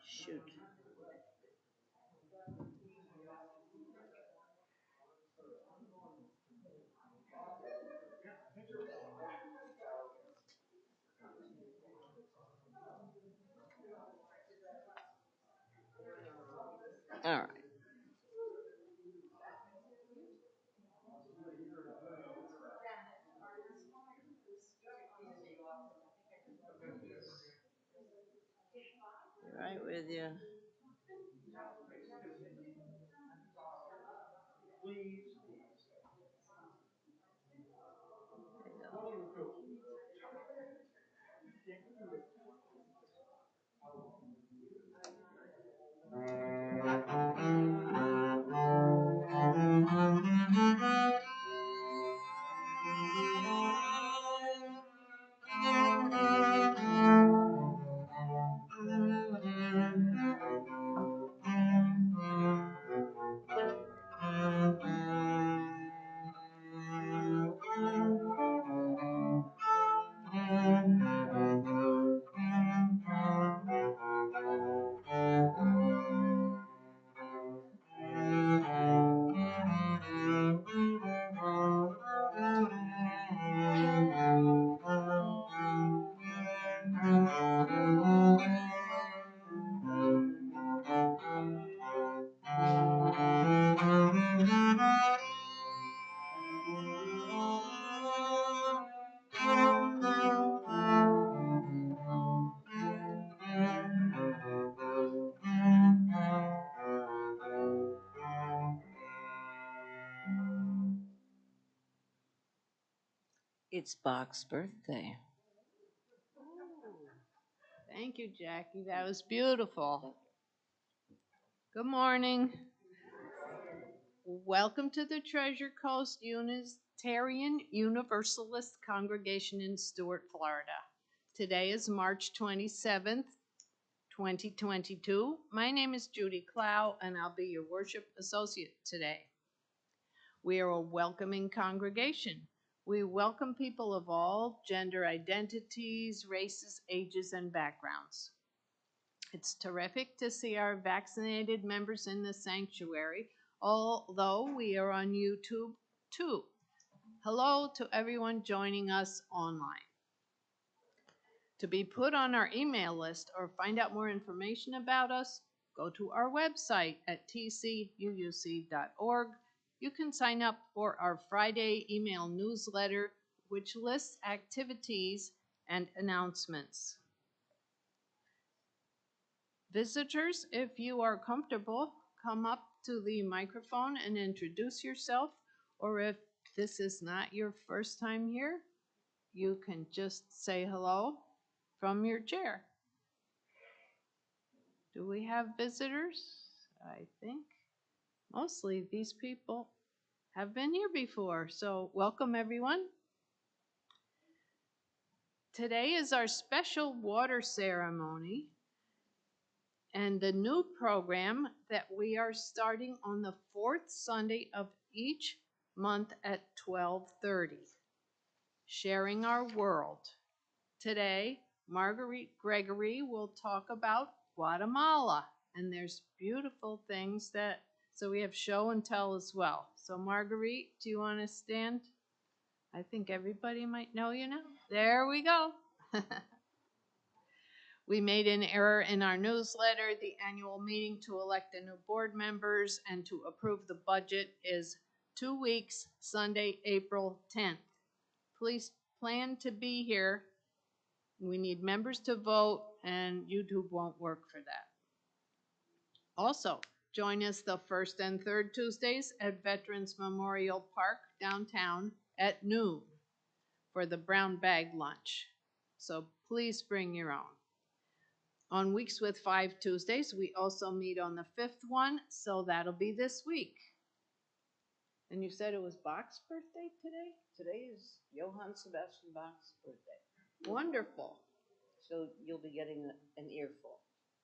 Shoot. All right. Right with you. It's Bach's birthday. Thank you, Jackie. That was beautiful. Good morning. Welcome to the Treasure Coast Unitarian Universalist Congregation in Stuart, Florida. Today is March 27th, 2022. My name is Judy Clow, and I'll be your worship associate today. We are a welcoming congregation. We welcome people of all gender identities, races, ages, and backgrounds. It's terrific to see our vaccinated members in the sanctuary, although we are on YouTube too. Hello to everyone joining us online. To be put on our email list or find out more information about us, go to our website at tcuuc.org. You can sign up for our Friday email newsletter, which lists activities and announcements. Visitors, if you are comfortable, come up to the microphone and introduce yourself, or if this is not your first time here, you can just say hello from your chair. Do we have visitors? I think mostly these people have been here before, so welcome everyone. Today is our special water ceremony and the new program that we are starting on the fourth Sunday of each month at 12:30, Sharing Our World. Today, Marguerite Gregory will talk about Guatemala, and there's beautiful things so we have show and tell as well. So Marguerite, do you want to stand? I think everybody might know you now. There we go. We made an error in our newsletter. The annual meeting to elect the new board members and to approve the budget is 2 weeks, Sunday, April 10th. Please plan to be here. We need members to vote, and YouTube won't work for that. Also, join us the first and third Tuesdays at Veterans Memorial Park downtown at noon for the brown bag lunch. So please bring your own. On Weeks with 5 Tuesdays, we also meet on the fifth one, so that'll be this week. And you said it was Bach's birthday today? Today is Johann Sebastian Bach's birthday. Wonderful. So you'll be getting an earful.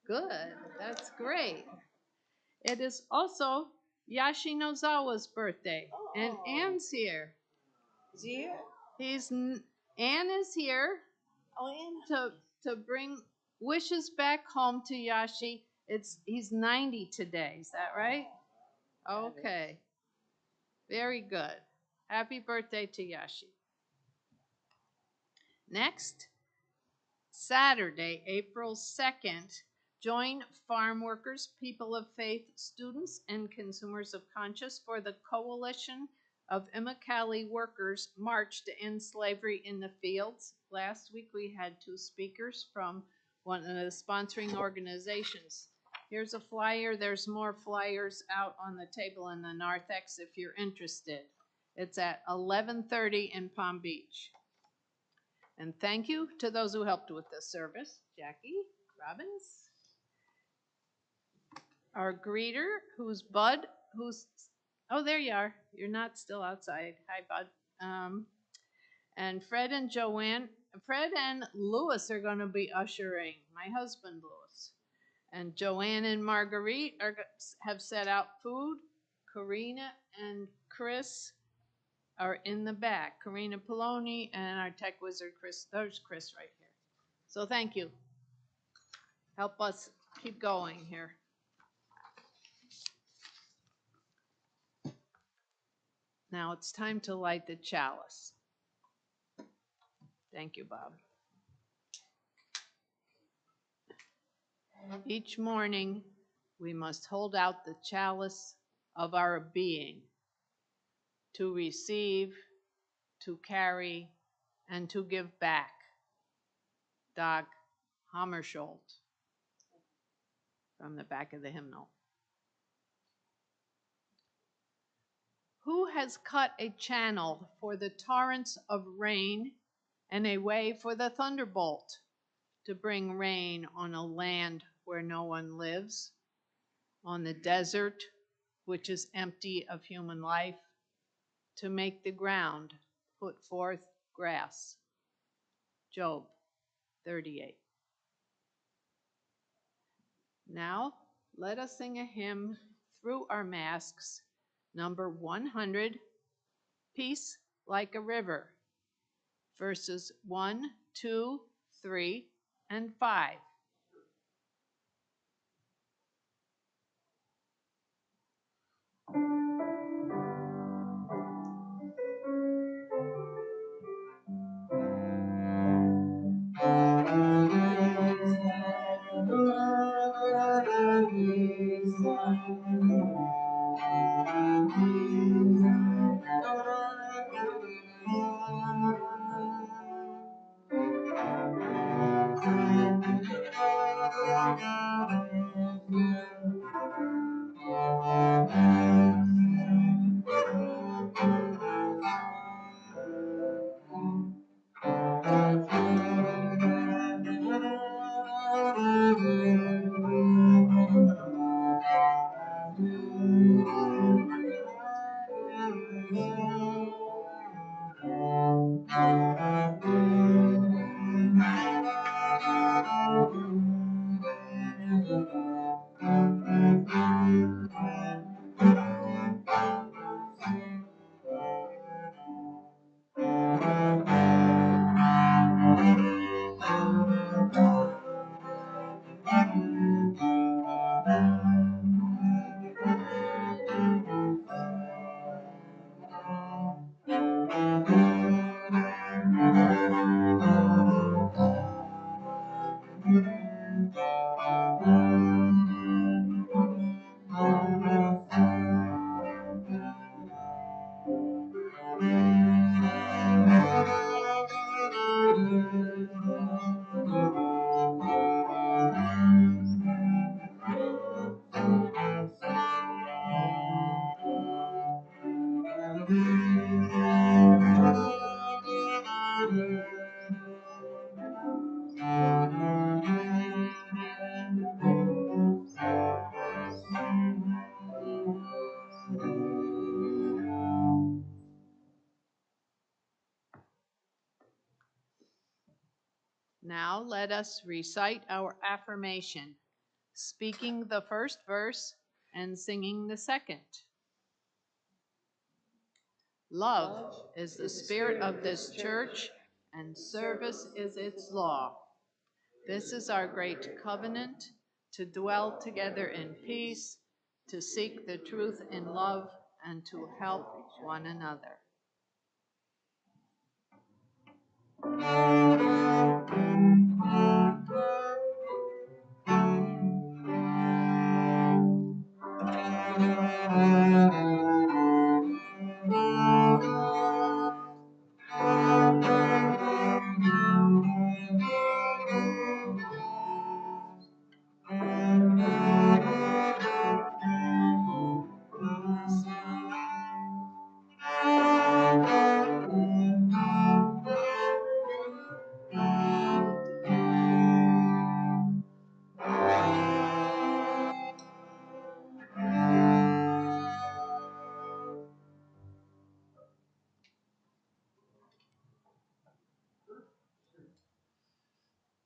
Good. That's great. It is also Yashinozawa's birthday, and Anne's here. Is he here? Anne is here Oh, Anne. to bring wishes back home to Yashi He's 90 today, is that right? Okay. Very good. Happy birthday to Yashi. Next, Saturday, April 2nd, join farm workers, people of faith, students, and consumers of conscience for the Coalition of Immokalee Workers March to End Slavery in the Fields. Last week we had 2 speakers from one of the sponsoring organizations. Here's a flyer. There's more flyers out on the table in the narthex if you're interested. It's at 11:30 in Palm Beach. And thank you to those who helped with this service. Jackie Robbins. Our greeter, who's Bud, oh, there you are. You're not still outside. Hi, Bud. And Fred and Joanne, Fred and Louis are going to be ushering, my husband, Louis. And Joanne and Marguerite have set out food. Karina and Chris are in the back. Karina Poloni and our tech wizard, Chris. There's Chris right here. So thank you. Help us keep going here. Now it's time to light the chalice. Thank you, Bob. Each morning, we must hold out the chalice of our being to receive, to carry, and to give back. Dag Hammarskjöld from the back of the hymnal. Who has cut a channel for the torrents of rain and a way for the thunderbolt to bring rain on a land where no one lives, on the desert which is empty of human life, to make the ground put forth grass? Job 38. Now, let us sing a hymn through our masks, number 100, Peace Like a River, verses 1, 2, 3, and 5. Now let us recite our affirmation, speaking the first verse and singing the second. Love is the spirit of this church, and service is its law. This is our great covenant, to dwell together in peace, to seek the truth in love, and to help one another.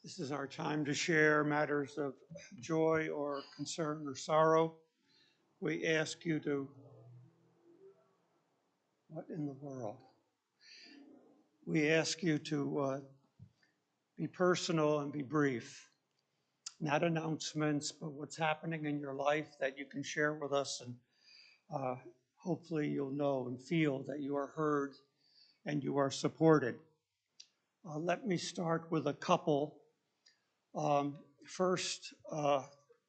This is our time to share matters of joy or concern or sorrow. We ask you to, what in the world? We ask you to be personal and be brief. Not announcements, but what's happening in your life that you can share with us, and hopefully you'll know and feel that you are heard and you are supported. Let me start with a couple. First,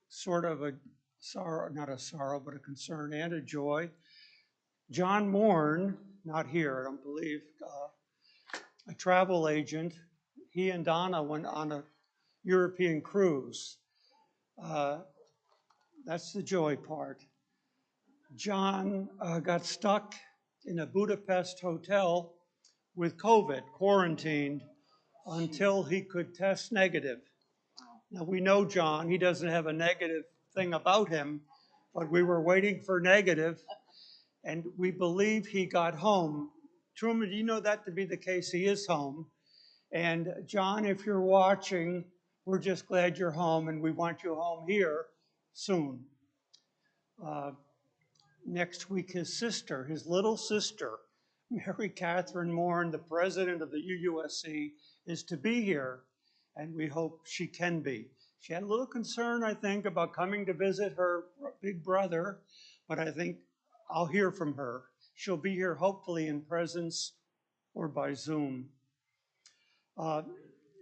sort of a sorrow, not a sorrow, but a concern and a joy. John Morn, not here, I don't believe, a travel agent, he and Donna went on a European cruise. That's the joy part. John got stuck in a Budapest hotel with COVID, quarantined, until he could test negative. Now, we know John, he doesn't have a negative thing about him, but we were waiting for negative, and we believe he got home. Truman, do you know that to be the case? He is home. And John, if you're watching, we're just glad you're home, and we want you home here soon. Next week, his sister, his little sister, Mary Catherine Moore, the president of the UUSC, is to be here, and we hope she can be. She had a little concern, I think, about coming to visit her big brother, but I think I'll hear from her. She'll be here hopefully in presence or by Zoom.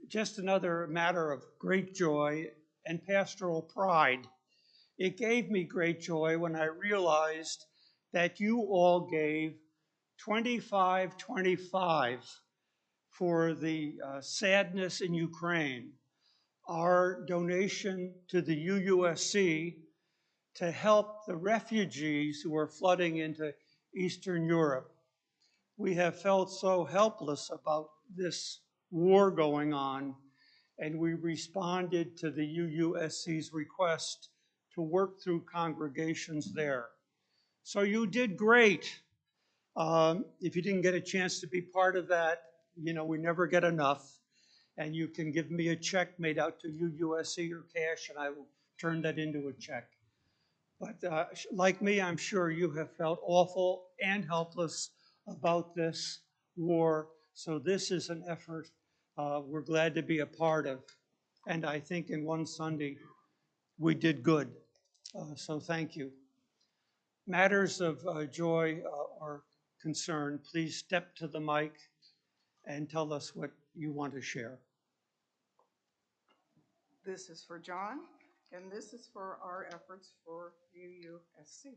Just another matter of great joy and pastoral pride. It gave me great joy when I realized that you all gave $25.25 for the sadness in Ukraine, our donation to the UUSC to help the refugees who are flooding into Eastern Europe. We have felt so helpless about this war going on, and we responded to the UUSC's request to work through congregations there. So you did great. If you didn't get a chance to be part of that, you know, we never get enough. And you can give me a check made out to UUSC or cash, and I will turn that into a check. But like me, I'm sure you have felt awful and helpless about this war. So this is an effort we're glad to be a part of. And I think in one Sunday, we did good. So thank you. Matters of joy or concern, please step to the mic and tell us what you want to share. This is for John, and this is for our efforts for UUSC.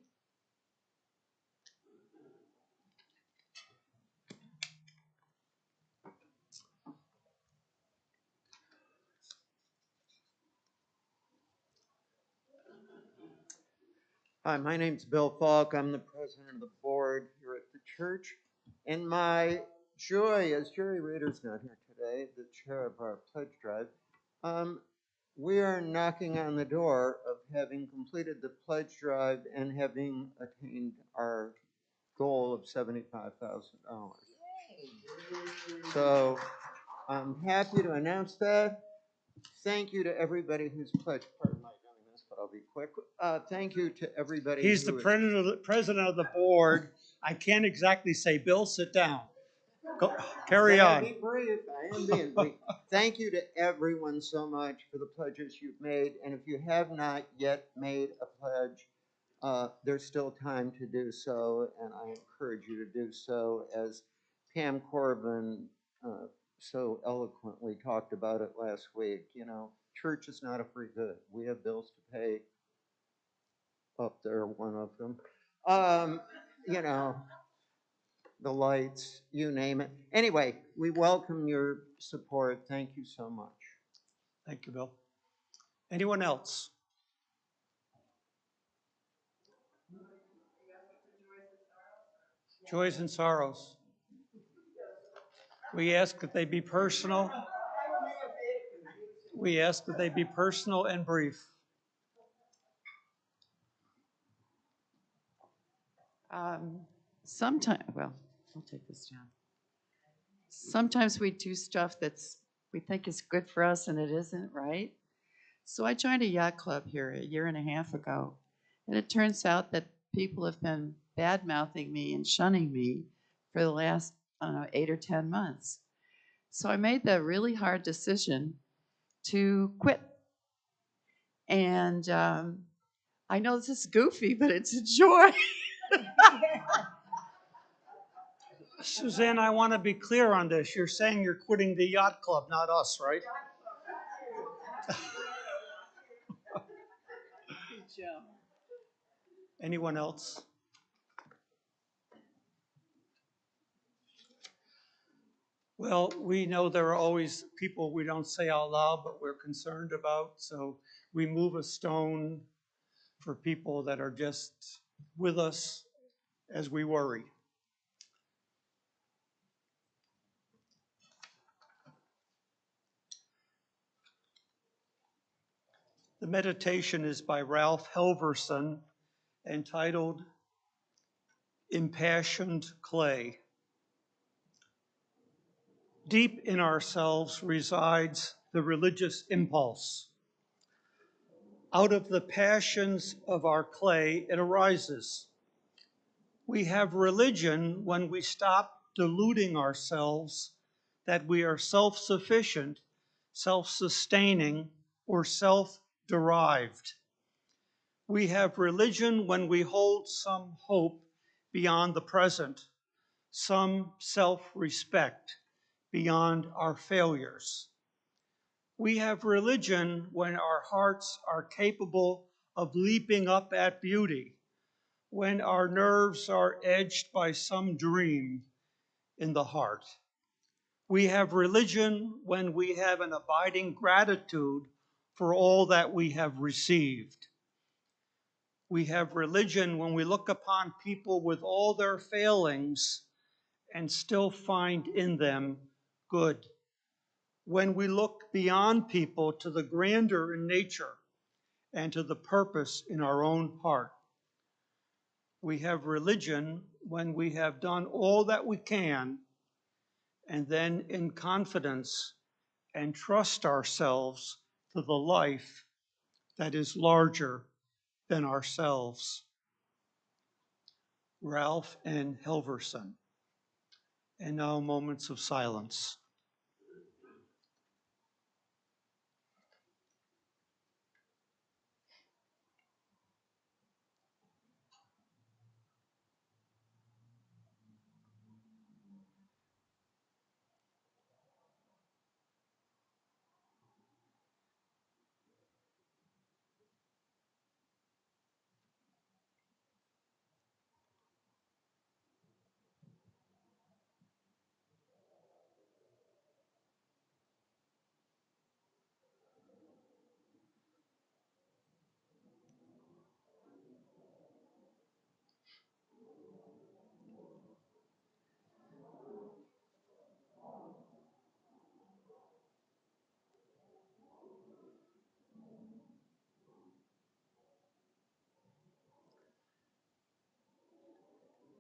Hi, my name's Bill Falk. I'm the president of the board here at the church. And my joy, as Jerry Rader's not here today, the chair of our pledge drive, we are knocking on the door of having completed the pledge drive and having attained our goal of $75,000. So I'm happy to announce that. Thank you to everybody who's pledged. Pardon my doing this, but I'll be quick. Thank you to everybody. He's the president of the board. I can't exactly say, Bill, sit down. Go, carry on. Be brief. I am being brief. Thank you to everyone so much for the pledges you've made. And if you have not yet made a pledge, there's still time to do so. And I encourage you to do so, as Pam Corbin so eloquently talked about it last week. You know, church is not a free good. We have bills to pay. Up there, one of them. You know, the lights, you name it. Anyway, we welcome your support. Thank you so much. Thank you, Bill. Anyone else? Joys and sorrows. We ask that they be personal. We ask that they be personal and brief. Sometimes, well, I'll take this down. Sometimes we do stuff we think is good for us and it isn't, right? So I joined a yacht club here a year and a half ago, and it turns out that people have been bad-mouthing me and shunning me for the last, I don't know, 8 or 10 months. So I made the really hard decision to quit. And I know this is goofy, but it's a joy. Suzanne, I want to be clear on this. You're saying you're quitting the yacht club, not us, right? Anyone else? Well, we know there are always people we don't say out loud, but we're concerned about. So we move a stone for people that are just with us as we worry. The meditation is by Ralph Helverson, entitled Impassioned Clay. Deep in ourselves resides the religious impulse. Out of the passions of our clay, it arises. We have religion when we stop deluding ourselves that we are self-sufficient, self-sustaining, or self-derived. We have religion when we hold some hope beyond the present, some self-respect beyond our failures. We have religion when our hearts are capable of leaping up at beauty, when our nerves are edged by some dream in the heart. We have religion when we have an abiding gratitude for all that we have received. We have religion when we look upon people with all their failings and still find in them good. When we look beyond people to the grandeur in nature and to the purpose in our own heart. We have religion when we have done all that we can and then in confidence and trust ourselves to the life that is larger than ourselves. Ralph N. Helverson. And now moments of silence.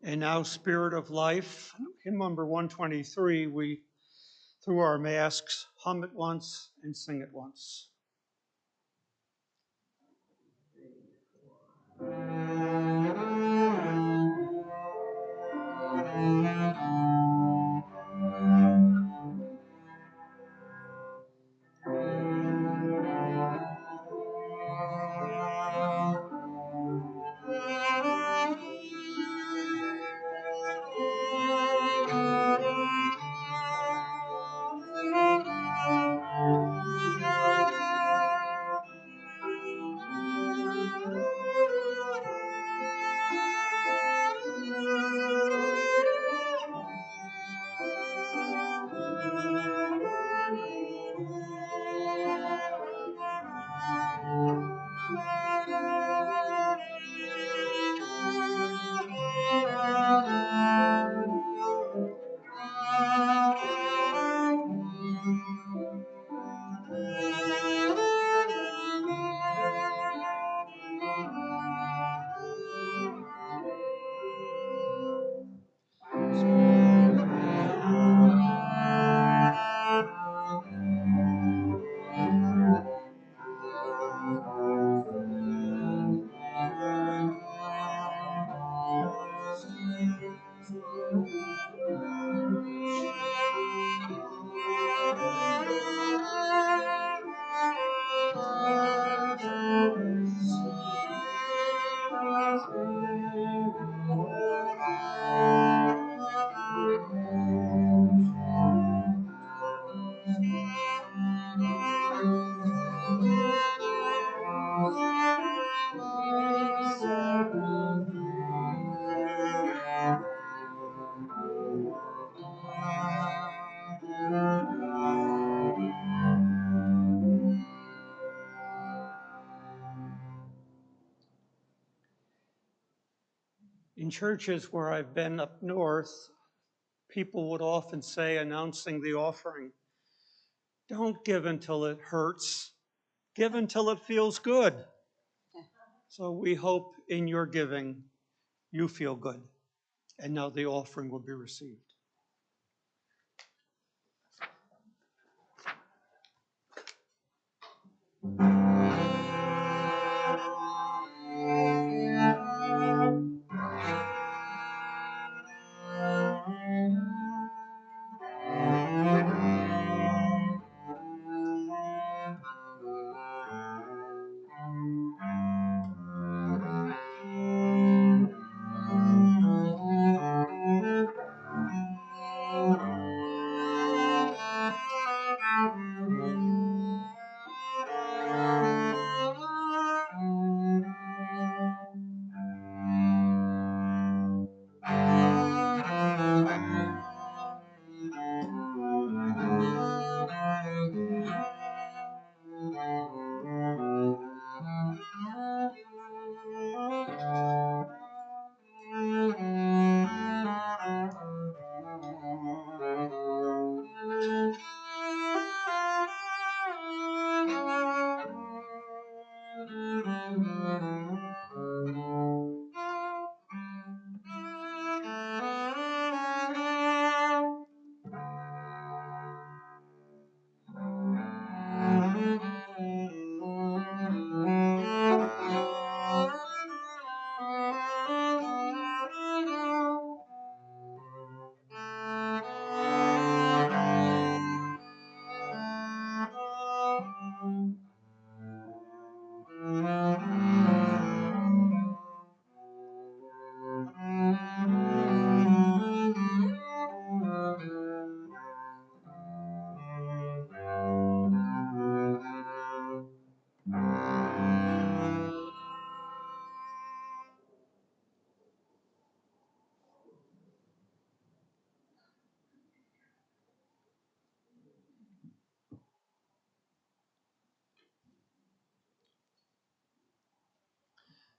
And now, Spirit of Life, hymn number 123, we, through our masks, hum it once and sing it once. In churches where I've been up north, people would often say, announcing the offering, don't give until it hurts, give until it feels good. So we hope in your giving, you feel good. And now the offering will be received.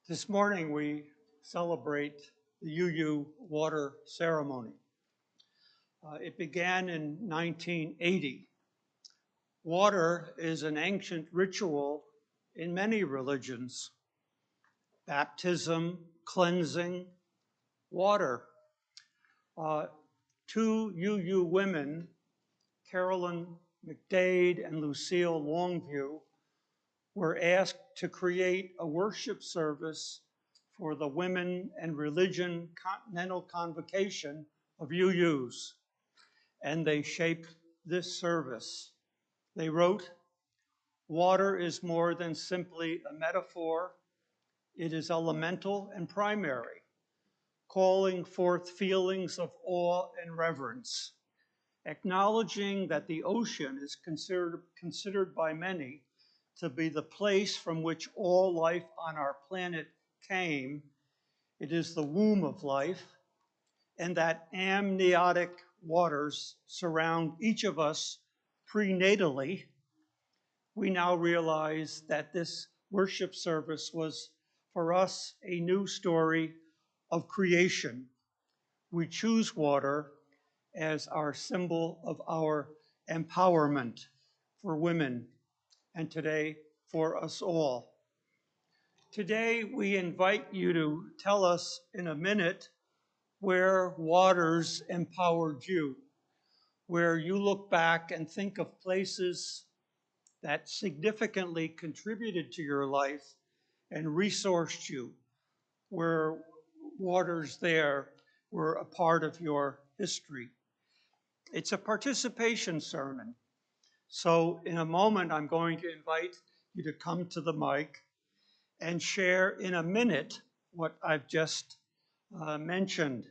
This morning we celebrate the UU water ceremony. It began in 1980. Water is an ancient ritual in many religions. Baptism, cleansing, water. Two UU women, Carolyn McDade and Lucille Longview, were asked to create a worship service for the Women and Religion Continental Convocation of UUs, and they shaped this service. They wrote, "Water is more than simply a metaphor. It is elemental and primary, calling forth feelings of awe and reverence, acknowledging that the ocean is considered by many to be the place from which all life on our planet came. It is the womb of life, and that amniotic waters surround each of us prenatally. We now realize that this worship service was for us a new story of creation. We choose water as our symbol of our empowerment for women, and today for us all. Today we invite you to tell us in a minute where waters empowered you, where you look back and think of places that significantly contributed to your life and resourced you, where waters there were a part of your history. It's a participation sermon. So in a moment, I'm going to invite you to come to the mic and share in a minute what I've just mentioned.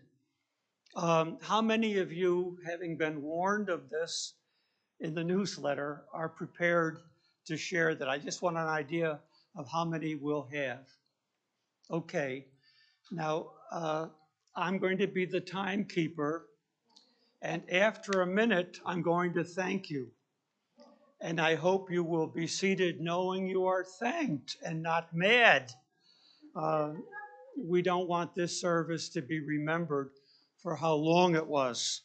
How many of you, having been warned of this in the newsletter, are prepared to share that? I just want an idea of how many we'll have. Okay, now I'm going to be the timekeeper, and after a minute, I'm going to thank you. And I hope you will be seated knowing you are thanked and not mad. we don't want this service to be remembered for how long it was.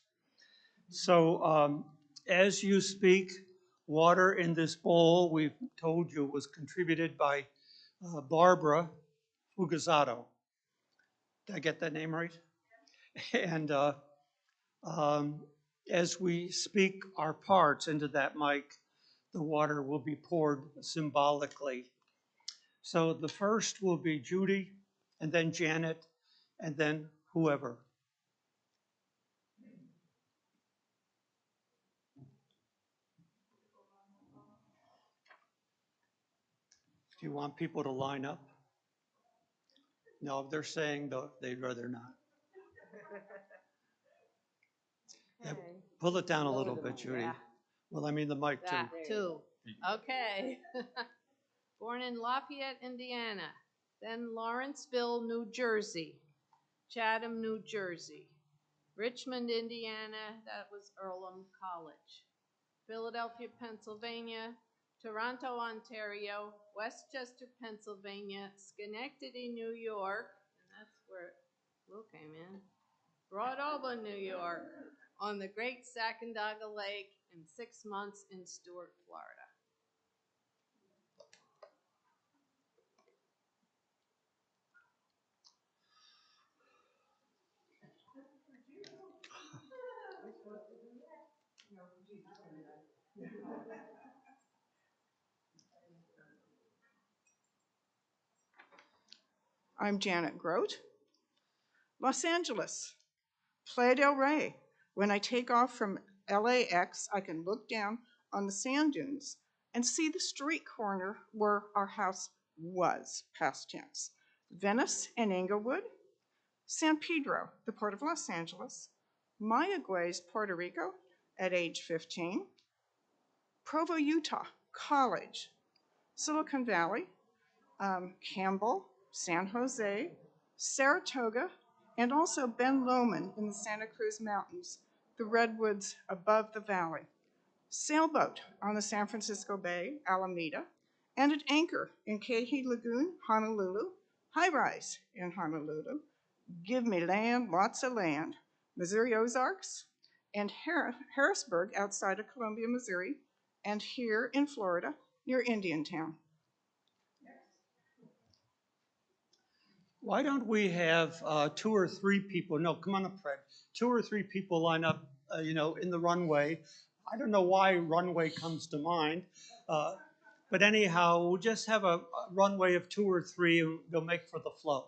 So as you speak, water in this bowl, we've told you, was contributed by Barbara Fugazzotto. Did I get that name right? And as we speak our parts into that mic, the water will be poured symbolically. So the first will be Judy, and then Janet, and then whoever. Do you want people to line up? No, they're saying they'd rather not. Yeah, pull it down a little bit, Judy. Yeah. Well, I mean the mic too. That too. Okay. Born in Lafayette, Indiana, then Lawrenceville, New Jersey, Chatham, New Jersey, Richmond, Indiana, that was Earlham College, Philadelphia, Pennsylvania, Toronto, Ontario, Westchester, Pennsylvania, Schenectady, New York, and that's where Will came in, Broad-Alba, New York, on the Great Sacandaga Lake, and 6 months in Stuart, Florida. I'm Janet Grote. Los Angeles, Playa del Rey. When I take off from LAX, I can look down on the sand dunes and see the street corner where our house was, past tense. Venice and Inglewood, San Pedro, the Port of Los Angeles, Mayaguez, Puerto Rico at age 15, Provo, Utah, college, Silicon Valley, Campbell, San Jose, Saratoga, and also Ben Lomond in the Santa Cruz Mountains, the redwoods above the valley. Sailboat on the San Francisco Bay, Alameda, and at anchor in Kehi Lagoon, Honolulu, high rise in Honolulu, give me land, lots of land, Missouri Ozarks, and Harrisburg outside of Columbia, Missouri, and here in Florida near Indiantown. Why don't we have 2 or 3 people, no, come on up, Fred. 2 or 3 people line up, in the runway. I don't know why runway comes to mind. But anyhow, we'll just have a runway of 2 or 3 and they'll make for the flow.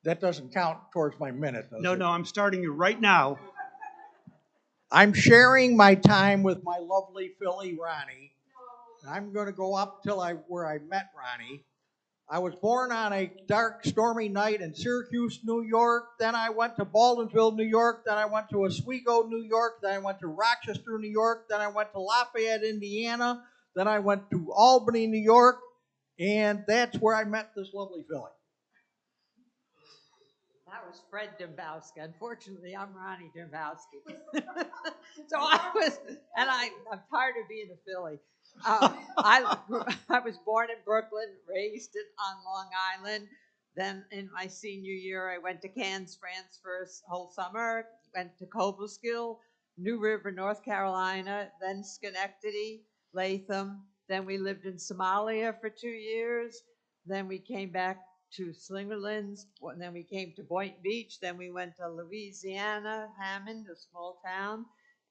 That doesn't count towards my minute, does it? No, I'm starting you right now. I'm sharing my time with my lovely filly, Ronnie. And I'm going to go up till where I met Ronnie. I was born on a dark, stormy night in Syracuse, New York. Then I went to Baldwinsville, New York. Then I went to Oswego, New York. Then I went to Rochester, New York. Then I went to Lafayette, Indiana. Then I went to Albany, New York. And that's where I met this lovely filly. That was Fred Dembowski. Unfortunately, I'm Ronnie Dembowski. So I'm tired of being a Philly. I was born in Brooklyn, raised on Long Island. Then in my senior year, I went to Cannes, France for a whole summer. Went to Cobleskill, New River, North Carolina, then Schenectady, Latham. Then we lived in Somalia for 2 years. Then we came back to Slingerlands. Then we came to Boynton Beach. Then we went to Louisiana, Hammond, a small town.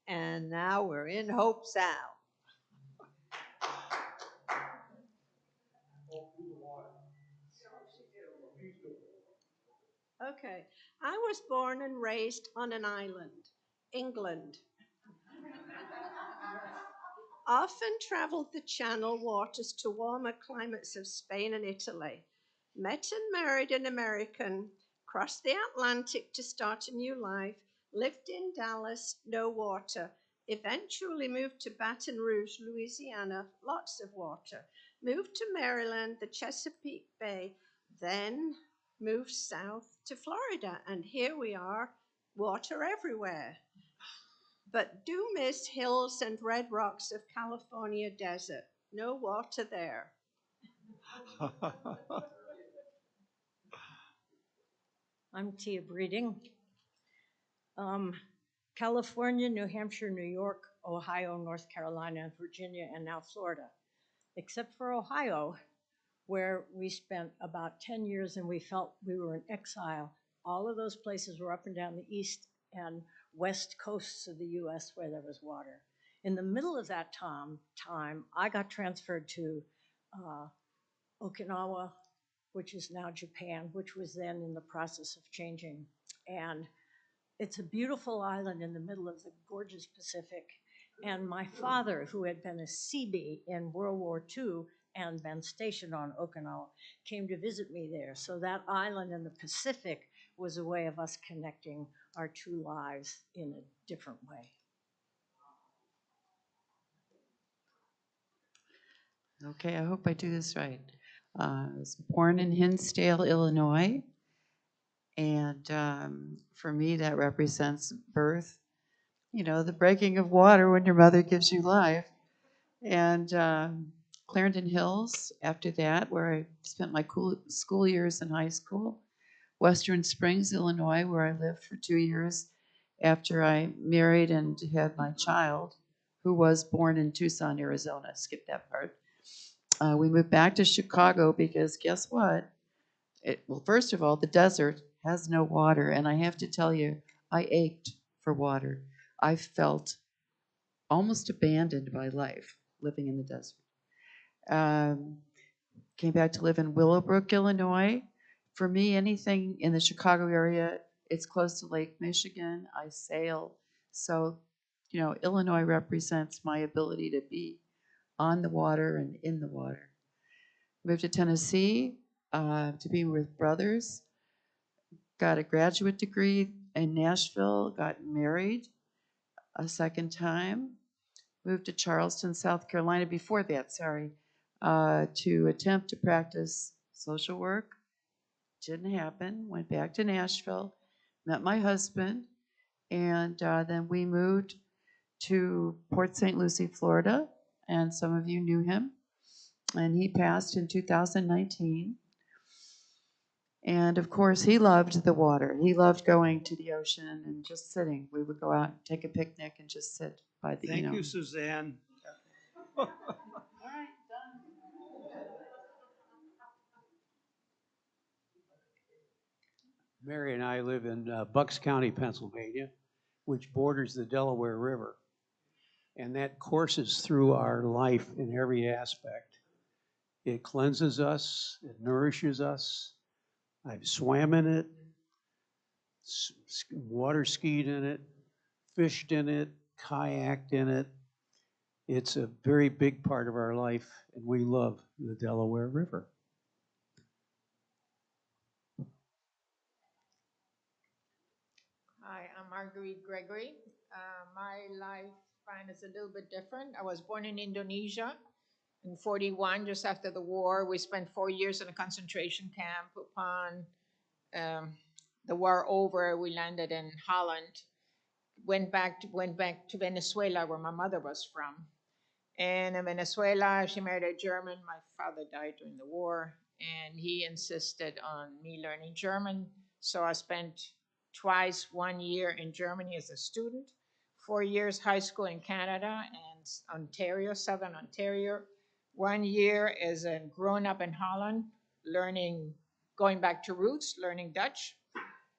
And now we're in Hope Sound. Okay, I was born and raised on an island, England. Often traveled the Channel waters to warmer climates of Spain and Italy. Met and married an American, crossed the Atlantic to start a new life, lived in Dallas, no water, eventually moved to Baton Rouge, Louisiana, lots of water, moved to Maryland, the Chesapeake Bay, then moved south to Florida, and here we are, water everywhere. But do miss hills and red rocks of California desert. No water there. I'm Tia Breeding. California, New Hampshire, New York, Ohio, North Carolina, Virginia, and now Florida. Except for Ohio, where we spent about 10 years and we felt we were in exile. All of those places were up and down the east and west coasts of the US where there was water. In the middle of that time, I got transferred to Okinawa, which is now Japan, which was then in the process of changing. And it's a beautiful island in the middle of the gorgeous Pacific. And my father, who had been a Seabee in World War II and been stationed on Okinawa, came to visit me there. So that island in the Pacific was a way of us connecting our two lives in a different way. Okay, I hope I do this right. I was born in Hinsdale, Illinois, and for me that represents birth. You know, the breaking of water when your mother gives you life. And Clarendon Hills after that, where I spent my school years in high school. Western Springs, Illinois, where I lived for 2 years after I married and had my child, who was born in Tucson, Arizona. Skip that part. We moved back to Chicago because guess what? Well, first of all, the desert has no water, and I have to tell you, I ached for water. I felt almost abandoned by life living in the desert. Came back to live in Willowbrook, Illinois. For me, anything in the Chicago area, it's close to Lake Michigan. I sail. So, you know, Illinois represents my ability to be on the water and in the water. Moved to Tennessee to be with brothers. Got a graduate degree in Nashville. Got married a second time. Moved to Charleston, South Carolina before that, to attempt to practice social work. Didn't happen. Went back to Nashville, met my husband, and then we moved to Port St. Lucie, Florida, and some of you knew him. And he passed in 2019. And of course, he loved the water. He loved going to the ocean and just sitting. We would go out and take a picnic and just sit by the, Thank you, Suzanne. All right, done. Mary and I live in Bucks County, Pennsylvania, which borders the Delaware River. And that courses through our life in every aspect. It cleanses us, it nourishes us. I've swam in it, water skied in it, fished in it, kayaked in it. It's a very big part of our life, and we love the Delaware River. Hi, I'm Marguerite Gregory. My life span is a little bit different. I was born in Indonesia in 41, just after the war. We spent 4 years in a concentration camp. Upon the war over, we landed in Holland. Went back to Venezuela, where my mother was from. And in Venezuela, she married a German. My father died during the war, and he insisted on me learning German. So I spent twice 1 year in Germany as a student, 4 years high school in Canada and Ontario, Southern Ontario, 1 year as a grown up in Holland, going back to roots, learning Dutch,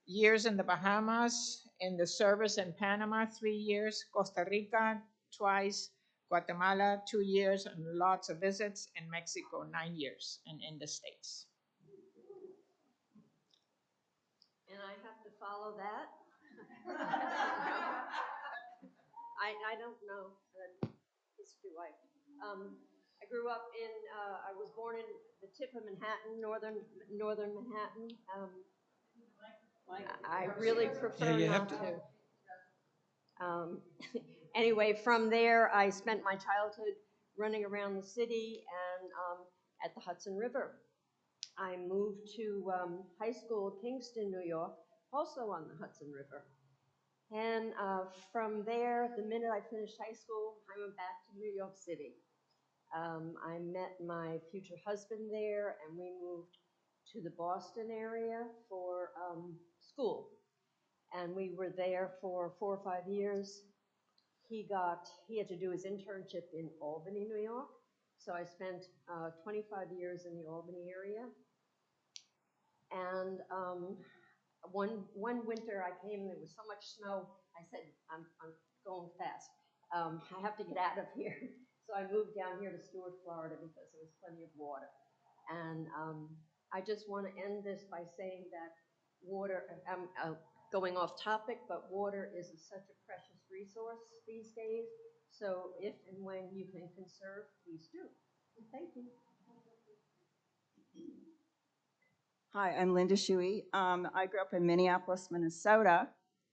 years in the Bahamas, in the service in Panama, 3 years, Costa Rica, twice, Guatemala, 2 years, and lots of visits, in Mexico, 9 years, and in the States. And I have to follow that? I don't know. History life. I grew up I was born in the tip of Manhattan, northern Manhattan. I really prefer not to. Anyway, from there, I spent my childhood running around the city and at the Hudson River. I moved to high school, Kingston, New York, also on the Hudson River. And from there, the minute I finished high school, I went back to New York City. I met my future husband there, and we moved to the Boston area for school. And we were there for 4 or 5 years. He had to do his internship in Albany, New York. So I spent 25 years in the Albany area. And one winter I came, there was so much snow, I said, I'm going fast. I have to get out of here. So I moved down here to Stuart, Florida, because there was plenty of water. And I just want to end this by saying that water, I'm going off topic, but water is such a precious resource these days. So if and when you can conserve, please do. Thank you. Hi, I'm Linda Shuey. I grew up in Minneapolis, Minnesota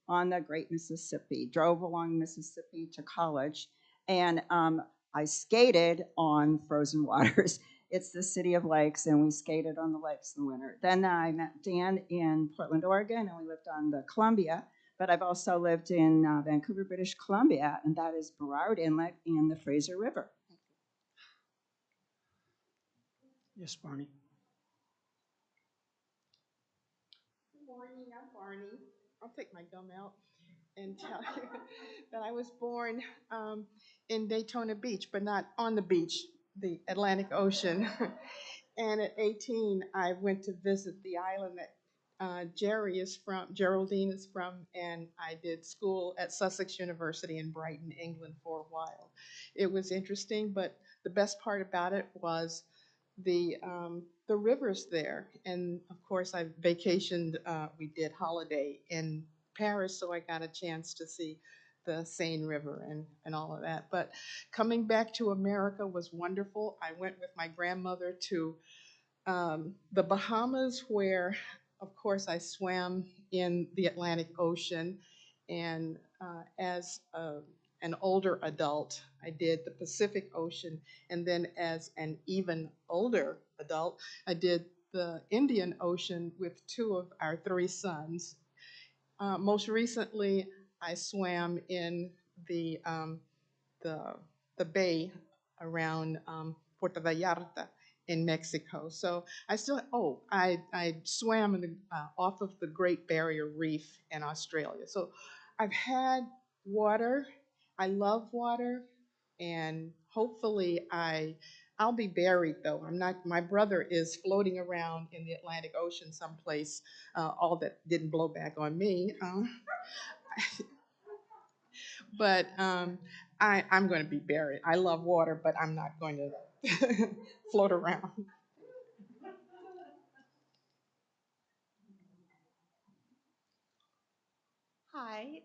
on the Great Mississippi, drove along Mississippi to college, and I skated on frozen waters. It's the city of lakes, and we skated on the lakes in the winter. Then I met Dan in Portland, Oregon, and we lived on the Columbia, but I've also lived in Vancouver, British Columbia, and that is Burrard Inlet and the Fraser River. Yes, Barney. Good morning, I'm Barney. I'll take my gum out and tell you that I was born in Daytona Beach, but not on the beach, the Atlantic Ocean. And at 18, I went to visit the island that Geraldine is from, and I did school at Sussex University in Brighton, England for a while. It was interesting, but the best part about it was the rivers there. And of course, I vacationed, we did holiday in Paris, so I got a chance to see the Seine River and all of that. But coming back to America was wonderful. I went with my grandmother to the Bahamas, where, of course, I swam in the Atlantic Ocean. And as an older adult, I did the Pacific Ocean. And then as an even older adult, I did the Indian Ocean with 2 of our 3 sons. Most recently, I swam in the bay around Puerto Vallarta in Mexico. So I swam off of the Great Barrier Reef in Australia. So I've had water. I love water, and hopefully I'll be buried, though. I'm not. My brother is floating around in the Atlantic Ocean someplace. All that didn't blow back on me. But I'm going to be buried. I love water, but I'm not going to float around. Hi,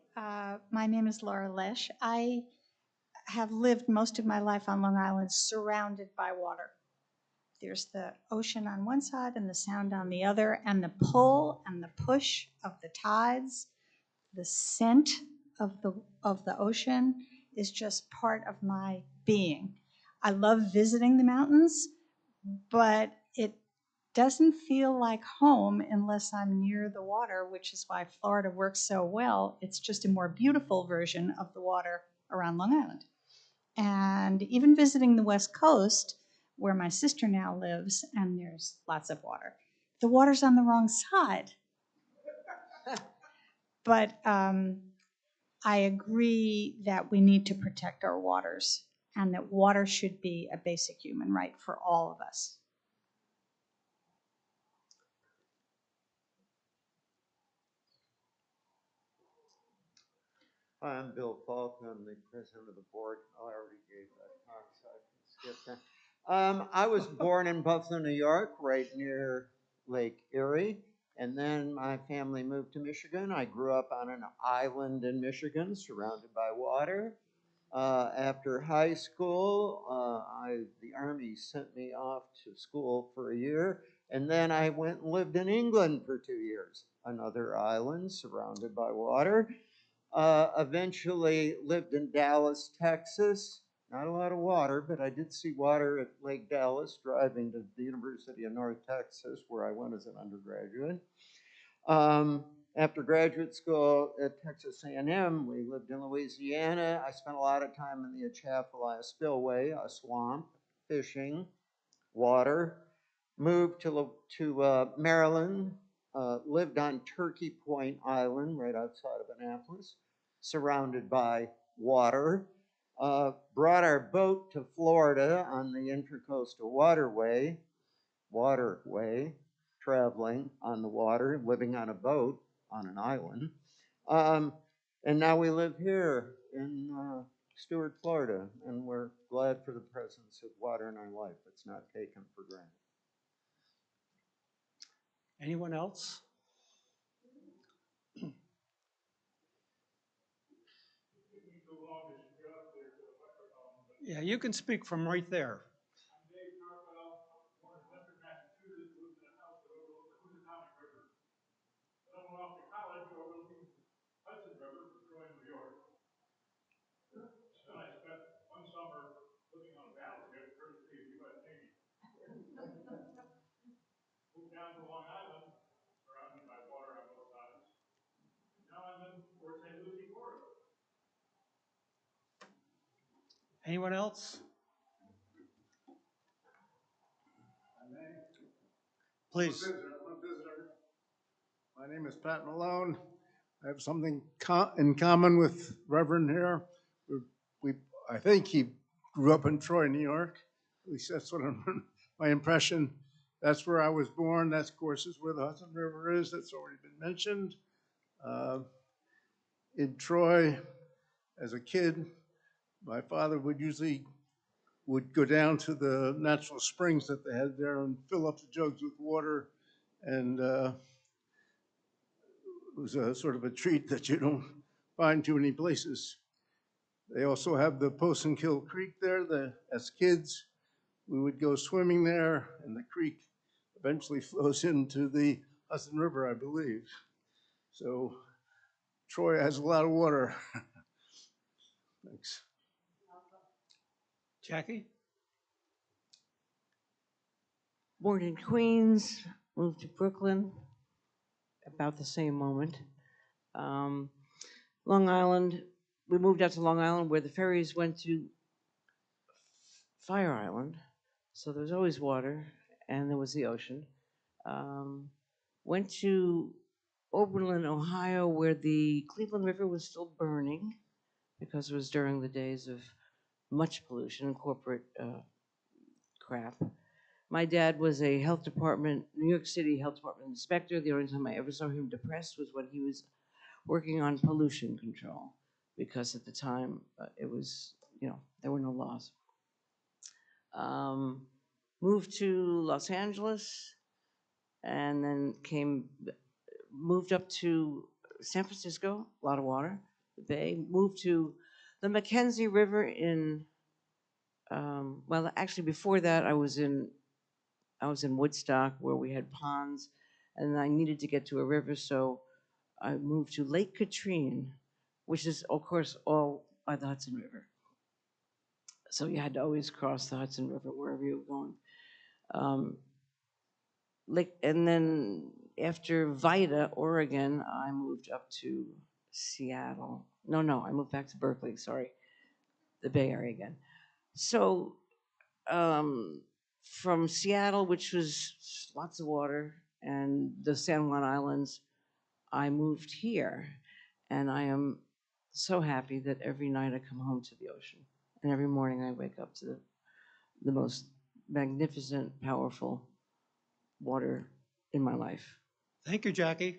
my name is Laura Lesh. I have lived most of my life on Long Island surrounded by water. There's the ocean on one side and the sound on the other, and the pull and the push of the tides, the scent of the ocean is just part of my being. I love visiting the mountains, but it doesn't feel like home unless I'm near the water, which is why Florida works so well. It's just a more beautiful version of the water around Long Island. And even visiting the West Coast, where my sister now lives, and there's lots of water. The water's on the wrong side. But I agree that we need to protect our waters, and that water should be a basic human right for all of us. Hi, I'm Bill Falk. I'm the president of the board. I already gave that talk, so I can skip that. I was born in Buffalo, New York, right near Lake Erie. And then my family moved to Michigan. I grew up on an island in Michigan, surrounded by water. After high school, the Army sent me off to school for a year. And then I went and lived in England for 2 years, another island surrounded by water. Eventually lived in Dallas, Texas. Not a lot of water, but I did see water at Lake Dallas driving to the University of North Texas, where I went as an undergraduate. After graduate school at Texas A&M, we lived in Louisiana. I spent a lot of time in the Atchafalaya Spillway, a swamp, fishing, water. Moved to Maryland, lived on Turkey Point Island right outside of Annapolis, surrounded by water. Brought our boat to Florida on the Intracoastal waterway, traveling on the water, living on a boat on an island. And now we live here in Stuart, Florida, and we're glad for the presence of water in our life. It's not taken for granted. Anyone else? Yeah, you can speak from right there. Moved down to Long Island, surrounded by water on both sides. Now I'm in Port St. Lucie, Florida. Anyone else? Please. I'm a visitor. My name is Pat Malone. I have something in common with Reverend here. I think he grew up in Troy, New York. At least that's what my impression. That's where I was born. That's, of course, is where the Hudson River is. That's already been mentioned. In Troy, as a kid, my father would go down to the natural springs that they had there and fill up the jugs with water. And it was a sort of a treat that you don't find too many places. They also have the Posenkill Creek there. As kids, we would go swimming there, and the creek eventually flows into the Hudson River, I believe. So Troy has a lot of water. Thanks. Jackie? Born in Queens, moved to Brooklyn about the same moment. Long Island, we moved out to Long Island where the ferries went to Fire Island. So there was always water and there was the ocean. Went to Oberlin, Ohio, where the Cleveland River was still burning because it was during the days of much pollution and corporate crap. My dad was a health department, New York City Health Department inspector. The only time I ever saw him depressed was when he was working on pollution control, because at the time it was, there were no laws. Moved to Los Angeles and then moved up to San Francisco, a lot of water, the Bay. Moved to the Mackenzie River in, well, actually before that I was in Woodstock where we had ponds, and I needed to get to a river, so I moved to Lake Katrine, which is, of course, all by the Hudson River. So you had to always cross the Hudson River wherever you were going. And then after Vida, Oregon, I moved up to Seattle. No, I moved back to Berkeley, sorry, the Bay Area again. So from Seattle, which was lots of water, and the San Juan Islands, I moved here. And I am so happy that every night I come home to the ocean. And every morning I wake up to the most magnificent, powerful water in my life. Thank you, Jackie.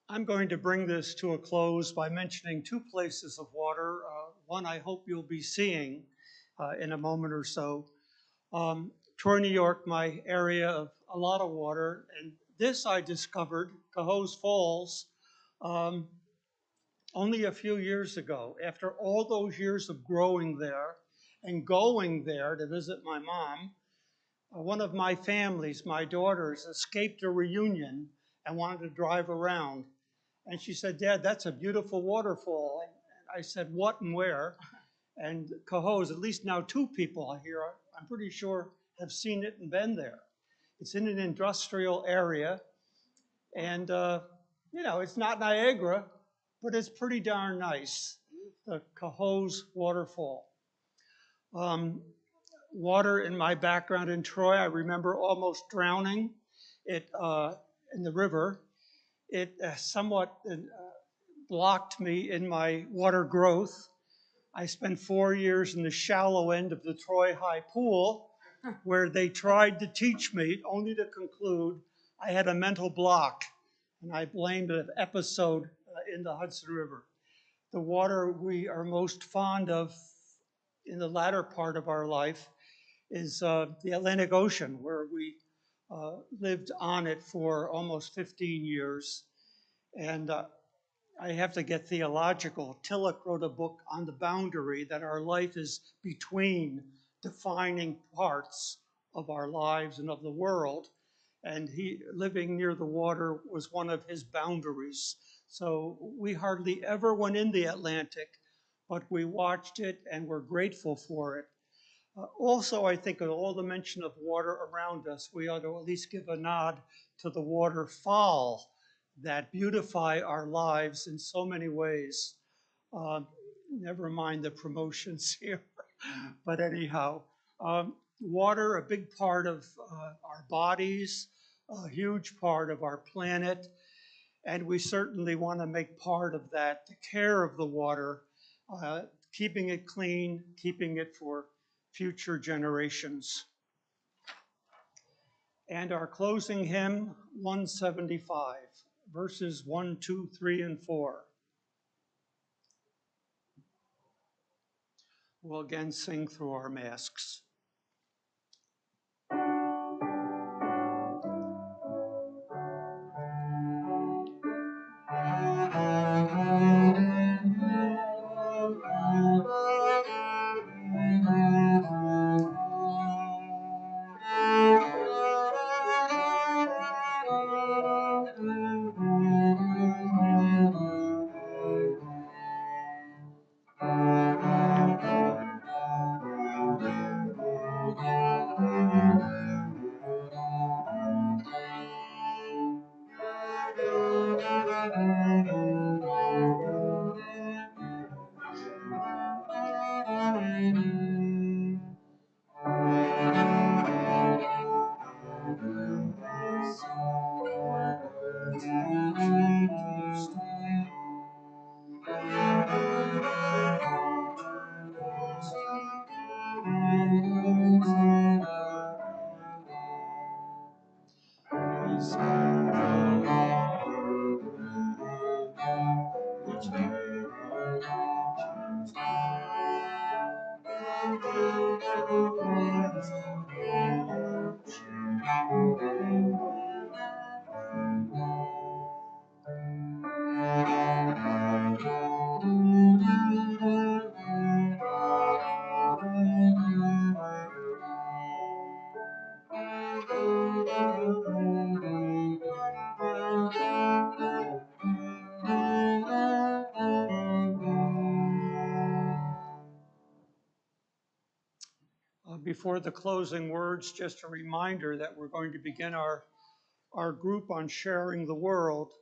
I'm going to bring this to a close by mentioning two places of water. One I hope you'll be seeing in a moment or so. Troy, New York, my area of a lot of water. And this I discovered, Cohoes Falls, only a few years ago. After all those years of growing there and going there to visit my mom, one of my families, my daughters, escaped a reunion and wanted to drive around. And she said, "Dad, that's a beautiful waterfall." And I said, "What and where?" And Cohoes, at least now 2 people here, I'm pretty sure, have seen it and been there. It's in an industrial area. And, it's not Niagara, but it's pretty darn nice, the Cohoes waterfall. Water in my background in Troy, I remember almost drowning it in the river. It somewhat blocked me in my water growth. I spent 4 years in the shallow end of the Troy High Pool, where they tried to teach me, only to conclude I had a mental block, and I blamed an episode in the Hudson River. The water we are most fond of in the latter part of our life is the Atlantic Ocean, where we lived on it for almost 15 years. And I have to get theological. Tillich wrote a book on the boundary, that our life is between defining parts of our lives and of the world. And he, living near the water, was one of his boundaries. So we hardly ever went in the Atlantic, but we watched it and we're grateful for it. Also, I think of all the mention of water around us, we ought to at least give a nod to the waterfowl that beautify our lives in so many ways. Never mind the promotions here, but anyhow, water, a big part of our bodies, a huge part of our planet, and we certainly want to make part of that, the care of the water, keeping it clean, keeping it for future generations. And our closing hymn, 175, verses 1, 2, 3, and 4. We'll again sing through our masks. Before the closing words, just a reminder that we're going to begin our group on sharing the world.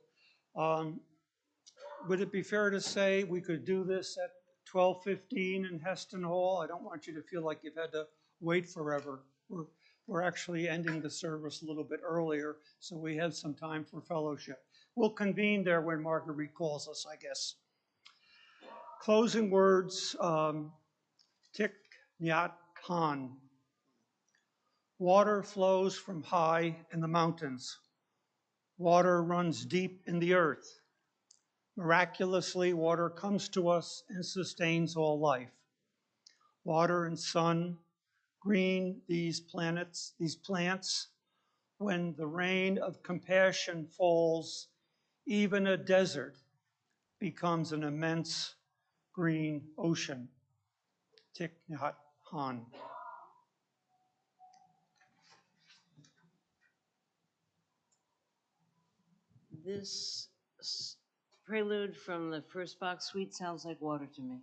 Would it be fair to say we could do this at 12:15 in Heston Hall? I don't want you to feel like you've had to wait forever. We're actually ending the service a little bit earlier, so we have some time for fellowship. We'll convene there when Marguerite calls us, I guess. Closing words, Thich Nhat Hanh. Water flows from high in the mountains. Water runs deep in the earth. Miraculously, water comes to us and sustains all life. Water and sun green these plants, when the rain of compassion falls, even a desert becomes an immense green ocean. Thich Nhat Hanh. This prelude from the first Bach suite sounds like water to me.